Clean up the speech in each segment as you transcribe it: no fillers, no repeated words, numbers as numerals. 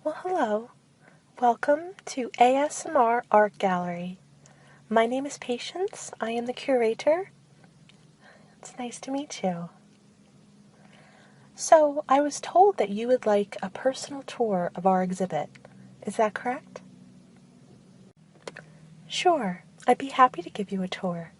Well, hello. Welcome to ASMR Art Gallery. My name is Patience. I am the curator. It's nice to meet you. So, I was told that you would like a personal tour of our exhibit. Is that correct? Sure. I'd be happy to give you a tour.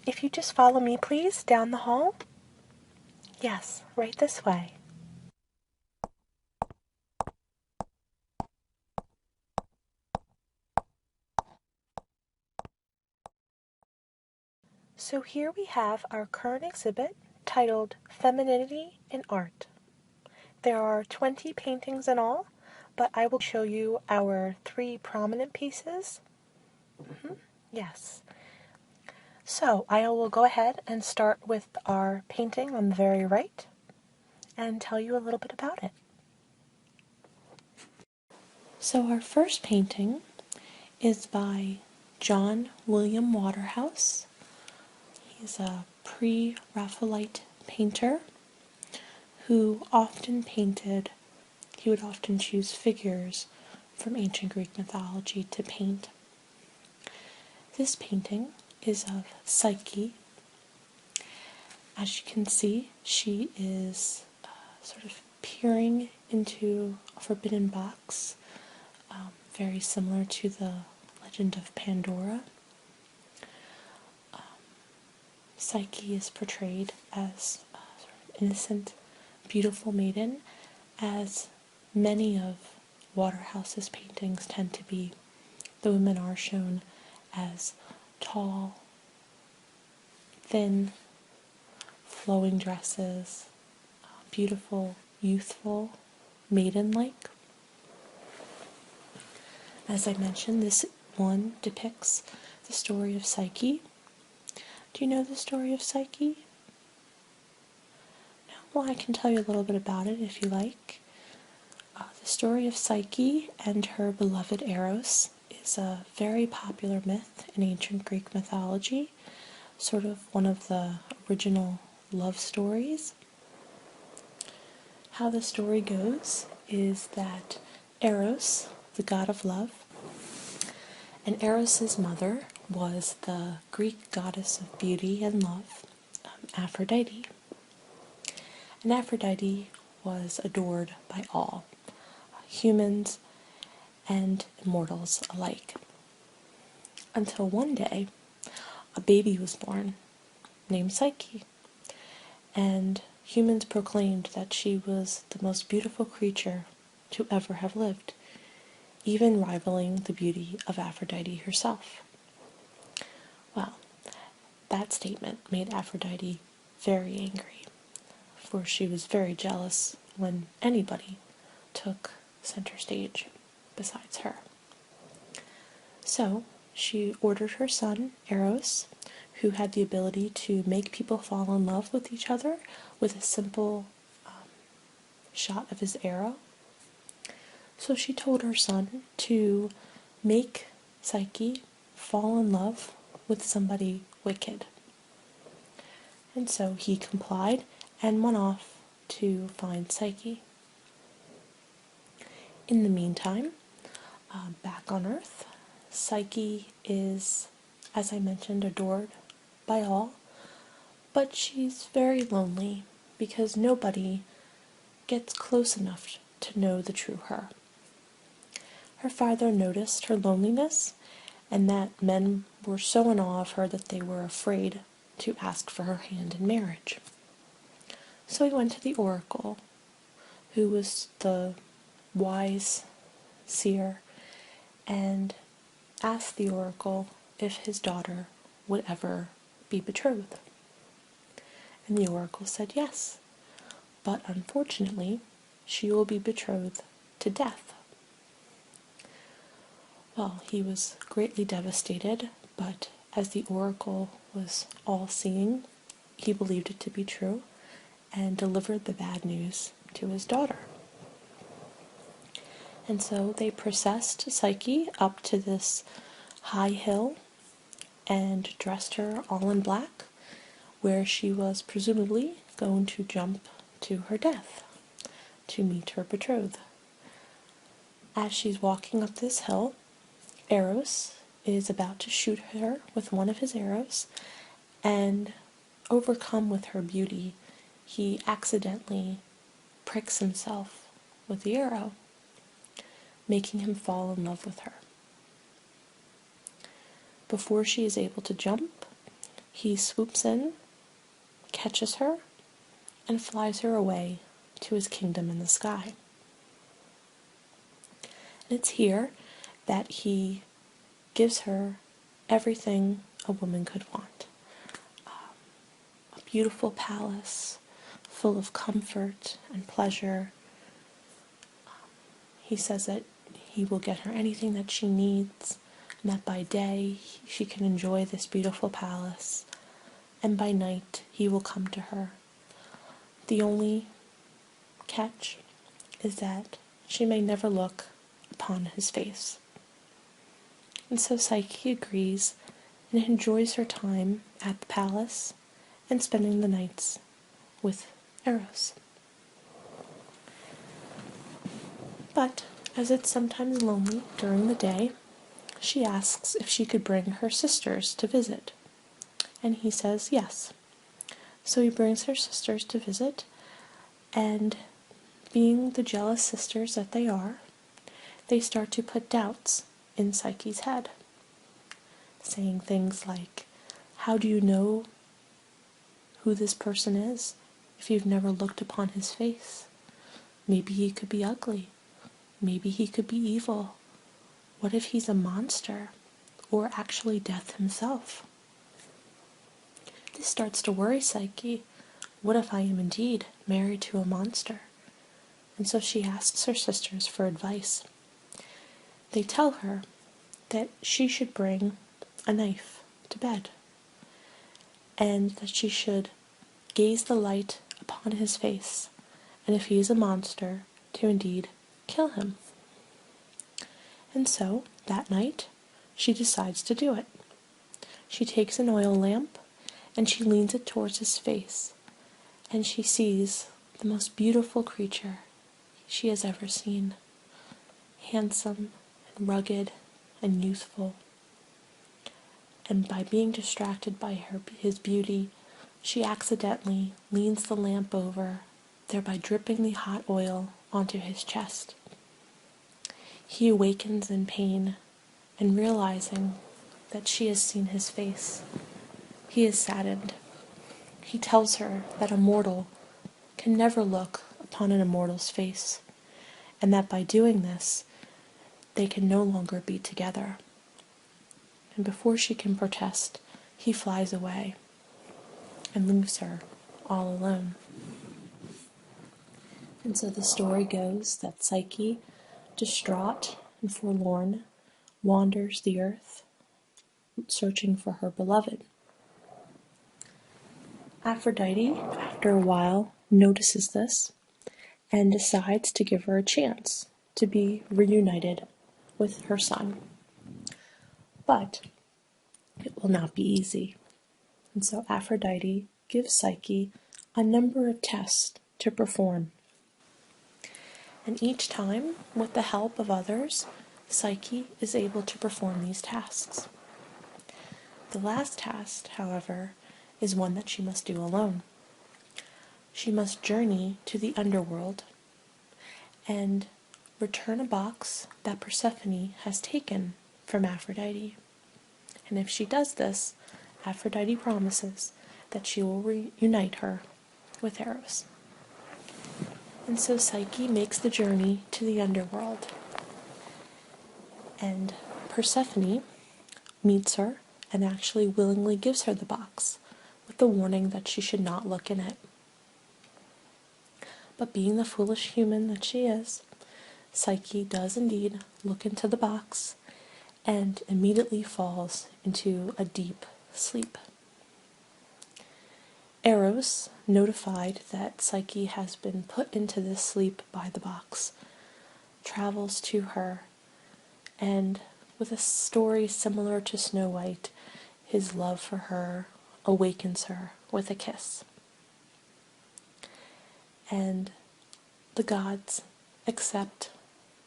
If you just follow me, please, down the hall. Yes, right this way. So here we have our current exhibit titled Femininity in Art. There are 20 paintings in all, but I will show you our 3 prominent pieces. Yes. So I will go ahead and start with our painting on the very right and tell you a little bit about it. So our first painting is by John William Waterhouse. He's a pre-Raphaelite painter who he would often choose figures from ancient Greek mythology to paint. This painting is of Psyche. As you can see, she is sort of peering into a forbidden box, very similar to the legend of Pandora. Psyche is portrayed as a sort of innocent, beautiful maiden, as many of Waterhouse's paintings tend to be. The women are shown as tall, thin, flowing dresses, beautiful, youthful, maiden-like. As I mentioned, this one depicts the story of Psyche. Do you know the story of Psyche? No? Well, I can tell you a little bit about it if you like. The story of Psyche and her beloved Eros is a very popular myth in ancient Greek mythology, sort of one of the original love stories. How the story goes is that Eros, the god of love, and Eros's mother was the Greek goddess of beauty and love, Aphrodite. And Aphrodite was adored by all, humans and immortals alike. Until one day, a baby was born named Psyche, and humans proclaimed that she was the most beautiful creature to ever have lived, even rivaling the beauty of Aphrodite herself. Well, that statement made Aphrodite very angry, for she was very jealous when anybody took center stage besides her. So she ordered her son, Eros, who had the ability to make people fall in love with each other with a simple shot of his arrow. So she told her son to make Psyche fall in love with somebody wicked. And so he complied and went off to find Psyche. In the meantime, back on Earth, Psyche is, as I mentioned, adored by all, but she's very lonely because nobody gets close enough to know the true her. Her father noticed her loneliness and that men were so in awe of her that they were afraid to ask for her hand in marriage. So he went to the oracle, who was the wise seer, and asked the oracle if his daughter would ever be betrothed. And the oracle said yes, but unfortunately she will be betrothed to death. Well, he was greatly devastated, but as the oracle was all-seeing, he believed it to be true and delivered the bad news to his daughter. And so they processed Psyche up to this high hill and dressed her all in black, where she was presumably going to jump to her death to meet her betrothed. As she's walking up this hill, Eros is about to shoot her with one of his arrows, and overcome with her beauty, he accidentally pricks himself with the arrow, making him fall in love with her. Before she is able to jump, he swoops in, catches her, and flies her away to his kingdom in the sky. And it's here that he gives her everything a woman could want. A beautiful palace full of comfort and pleasure. He says that he will get her anything that she needs, and that by day she can enjoy this beautiful palace, and by night he will come to her. The only catch is that she may never look upon his face. And so Psyche agrees and enjoys her time at the palace and spending the nights with Eros. But as it's sometimes lonely during the day, she asks if she could bring her sisters to visit. And he says yes. So he brings her sisters to visit, and being the jealous sisters that they are, they start to put doubts in Psyche's head, saying things like, how do you know who this person is if you've never looked upon his face? Maybe he could be ugly. Maybe he could be evil. What if he's a monster, or actually death himself? This starts to worry Psyche. What if I am indeed married to a monster? And so she asks her sisters for advice. They tell her that she should bring a knife to bed, and that she should gaze the light upon his face, and if he is a monster, to indeed kill him. And so, that night, she decides to do it. She takes an oil lamp, and she leans it towards his face, and she sees the most beautiful creature she has ever seen. Handsome and rugged and youthful. And by being distracted by his beauty, she accidentally leans the lamp over, thereby dripping the hot oil onto his chest. He awakens in pain, and realizing that she has seen his face, he is saddened. He tells her that a mortal can never look upon an immortal's face, and that by doing this, they can no longer be together. And before she can protest, he flies away and leaves her all alone. And so the story goes that Psyche, distraught and forlorn, wanders the earth, searching for her beloved. Aphrodite, after a while, notices this and decides to give her a chance to be reunited with her son. But it will not be easy. And so Aphrodite gives Psyche a number of tests to perform. And each time, with the help of others, Psyche is able to perform these tasks. The last task, however, is one that she must do alone. She must journey to the underworld and return a box that Persephone has taken from Aphrodite. And if she does this, Aphrodite promises that she will reunite her with Eros. And so Psyche makes the journey to the underworld. And Persephone meets her and actually willingly gives her the box, with the warning that she should not look in it. But being the foolish human that she is, Psyche does indeed look into the box and immediately falls into a deep sleep. Eros, notified that Psyche has been put into this sleep by the box, travels to her, and with a story similar to Snow White, his love for her awakens her with a kiss. And the gods accept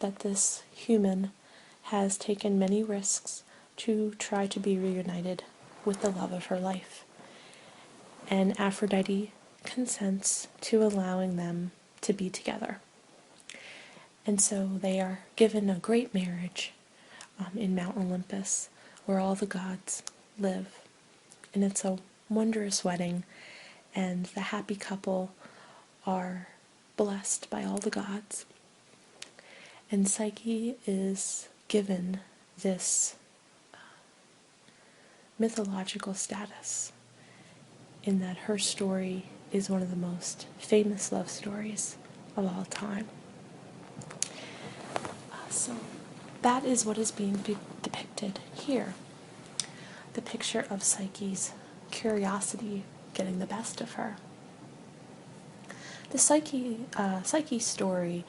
that this human has taken many risks to try to be reunited with the love of her life. And Aphrodite consents to allowing them to be together. And so they are given a great marriage in Mount Olympus, where all the gods live. And it's a wondrous wedding, and the happy couple are blessed by all the gods. And Psyche is given this mythological status in that her story is one of the most famous love stories of all time. So that is what is being depicted here. The picture of Psyche's curiosity getting the best of her. The Psyche story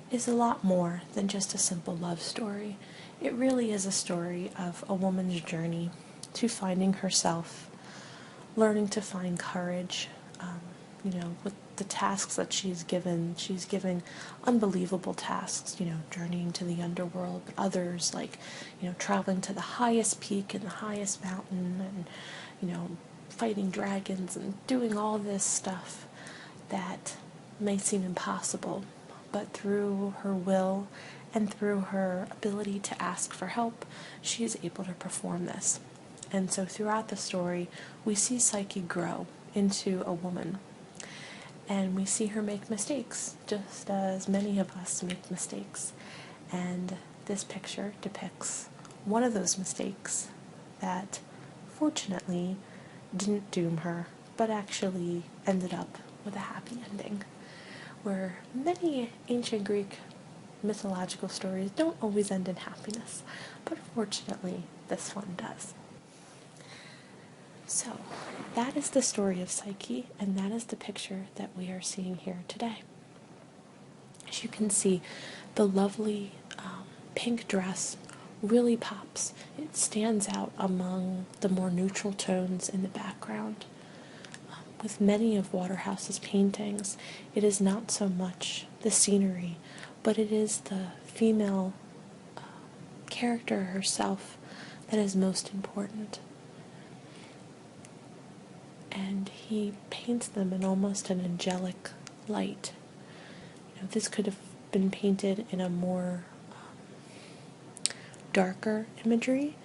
is a lot more than just a simple love story. It really is a story of a woman's journey to finding herself, learning to find courage, with the tasks that she's given. She's given unbelievable tasks, journeying to the underworld, but others like, traveling to the highest peak and the highest mountain and, fighting dragons and doing all this stuff that may seem impossible, but through her will and through her ability to ask for help, she is able to perform this. And so throughout the story, we see Psyche grow into a woman. And we see her make mistakes, just as many of us make mistakes. And this picture depicts one of those mistakes that, fortunately, didn't doom her, but actually ended up with a happy ending, where many ancient Greek mythological stories don't always end in happiness, but fortunately, this one does. So, that is the story of Psyche, and that is the picture that we are seeing here today. As you can see, the lovely pink dress really pops. It stands out among the more neutral tones in the background. With many of Waterhouse's paintings, it is not so much the scenery, but it is the female character herself that is most important. And he paints them in almost an angelic light. This could have been painted in a more darker imagery,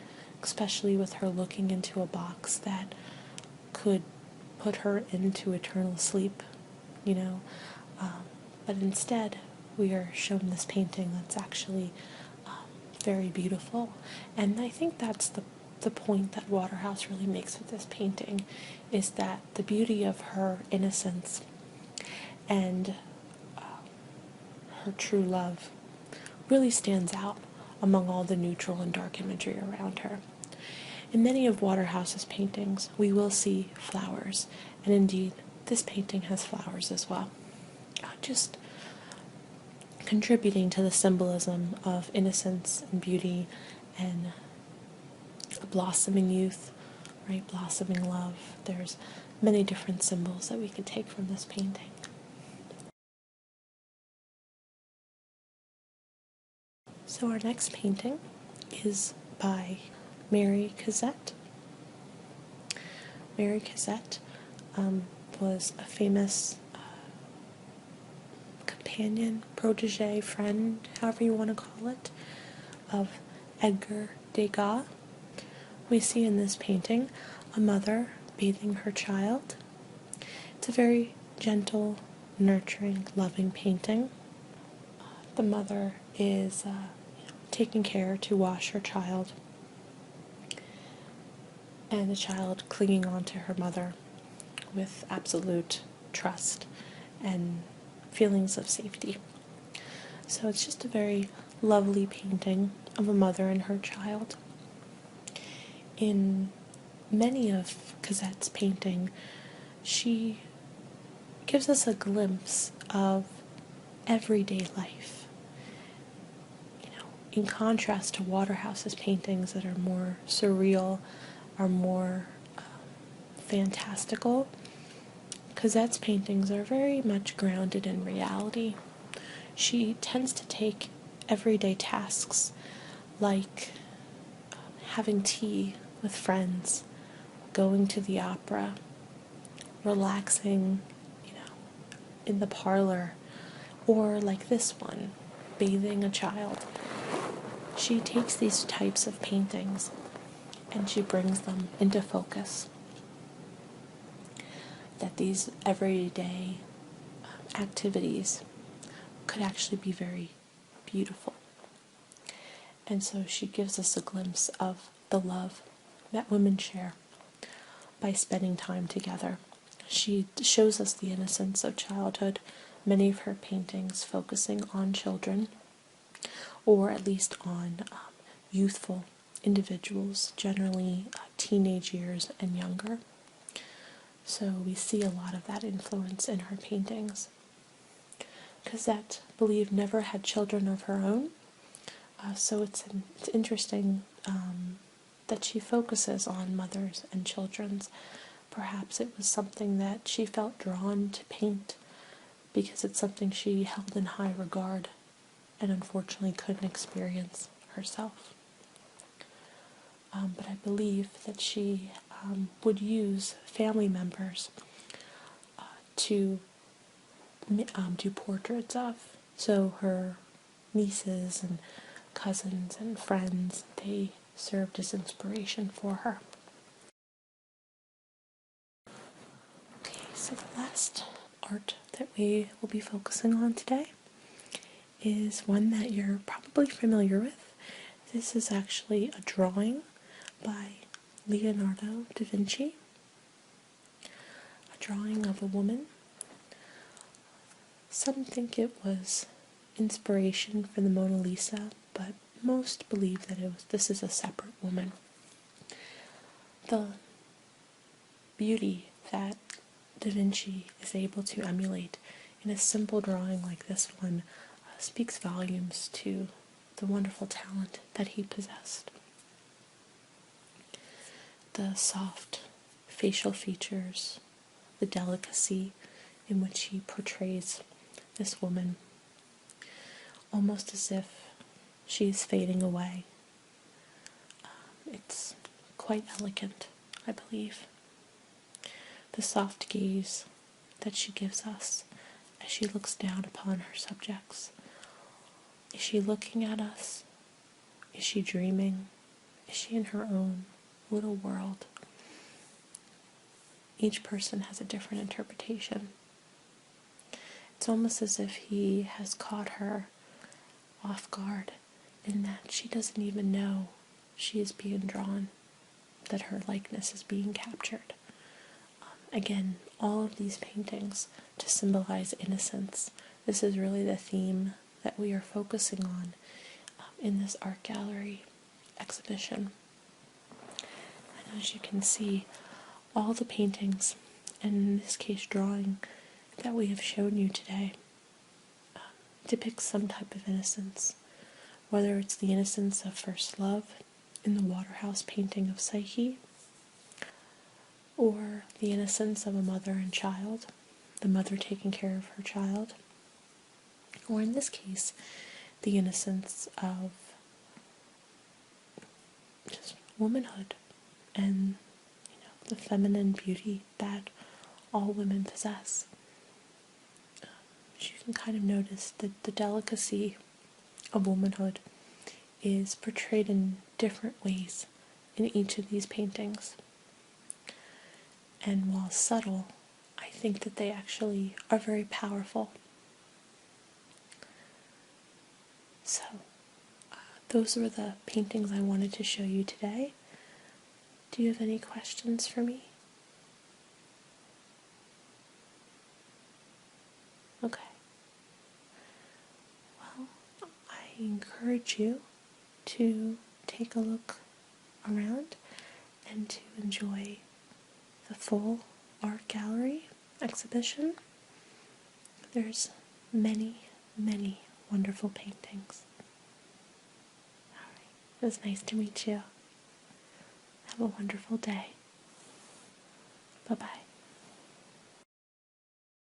especially with her looking into a box that could put her into eternal sleep, but instead we are shown this painting that's actually very beautiful. And I think that's the point that Waterhouse really makes with this painting, is that the beauty of her innocence and her true love really stands out among all the neutral and dark imagery around her. In many of Waterhouse's paintings, we will see flowers, and indeed, this painting has flowers as well, just contributing to the symbolism of innocence and beauty and a blossoming youth, right? Blossoming love. There's many different symbols that we could take from this painting. So our next painting is by Mary Cassatt. Mary Cassatt was a famous companion, protege, friend, however you want to call it, of Edgar Degas. We see in this painting a mother bathing her child. It's a very gentle, nurturing, loving painting. The mother is taking care to wash her child, and the child clinging on to her mother with absolute trust and feelings of safety. So it's just a very lovely painting of a mother and her child. In many of Cassatt's painting, she gives us a glimpse of everyday life. In contrast to Waterhouse's paintings that are more surreal, are more fantastical, Cassatt's paintings are very much grounded in reality. She tends to take everyday tasks like having tea with friends, going to the opera, relaxing, in the parlor, or like this one, bathing a child. She takes these types of paintings and she brings them into focus. That these everyday activities could actually be very beautiful. And so she gives us a glimpse of the love that women share by spending time together. She shows us the innocence of childhood, many of her paintings focusing on children, or at least on youthful individuals, generally teenage years and younger. So we see a lot of that influence in her paintings. Cassatt, I believe, never had children of her own, so it's interesting that she focuses on mothers and children's. Perhaps it was something that she felt drawn to paint because it's something she held in high regard and unfortunately couldn't experience herself. But I believe that she would use family members to do portraits of. So her nieces and cousins and friends, they served as inspiration for her. Okay, so the last art that we will be focusing on today is one that you're probably familiar with. This is actually a drawing by Leonardo da Vinci, a drawing of a woman. Some think it was inspiration for the Mona Lisa, but most believe that this is a separate woman. The beauty that Da Vinci is able to emulate in a simple drawing like this one speaks volumes to the wonderful talent that he possessed. The soft facial features, the delicacy in which he portrays this woman, almost as if she is fading away. It's quite elegant, I believe. The soft gaze that she gives us as she looks down upon her subjects. Is she looking at us? Is she dreaming? Is she in her own little world? Each person has a different interpretation. It's almost as if he has caught her off guard in that she doesn't even know she is being drawn, that her likeness is being captured. Again, all of these paintings to symbolize innocence. This is really the theme that we are focusing on in this art gallery exhibition. And as you can see, all the paintings, and in this case drawing, that we have shown you today depicts some type of innocence, whether it's the innocence of first love in the Waterhouse painting of Psyche, or the innocence of a mother and child, the mother taking care of her child, or in this case, the innocence of just womanhood and the feminine beauty that all women possess. You can kind of notice that the delicacy of womanhood is portrayed in different ways in each of these paintings. And while subtle, I think that they actually are very powerful. So, those were the paintings I wanted to show you today. Do you have any questions for me? Okay. Well, I encourage you to take a look around and to enjoy the full art gallery exhibition. There's many, many wonderful paintings. Alright, it was nice to meet you. Have a wonderful day. Bye-bye.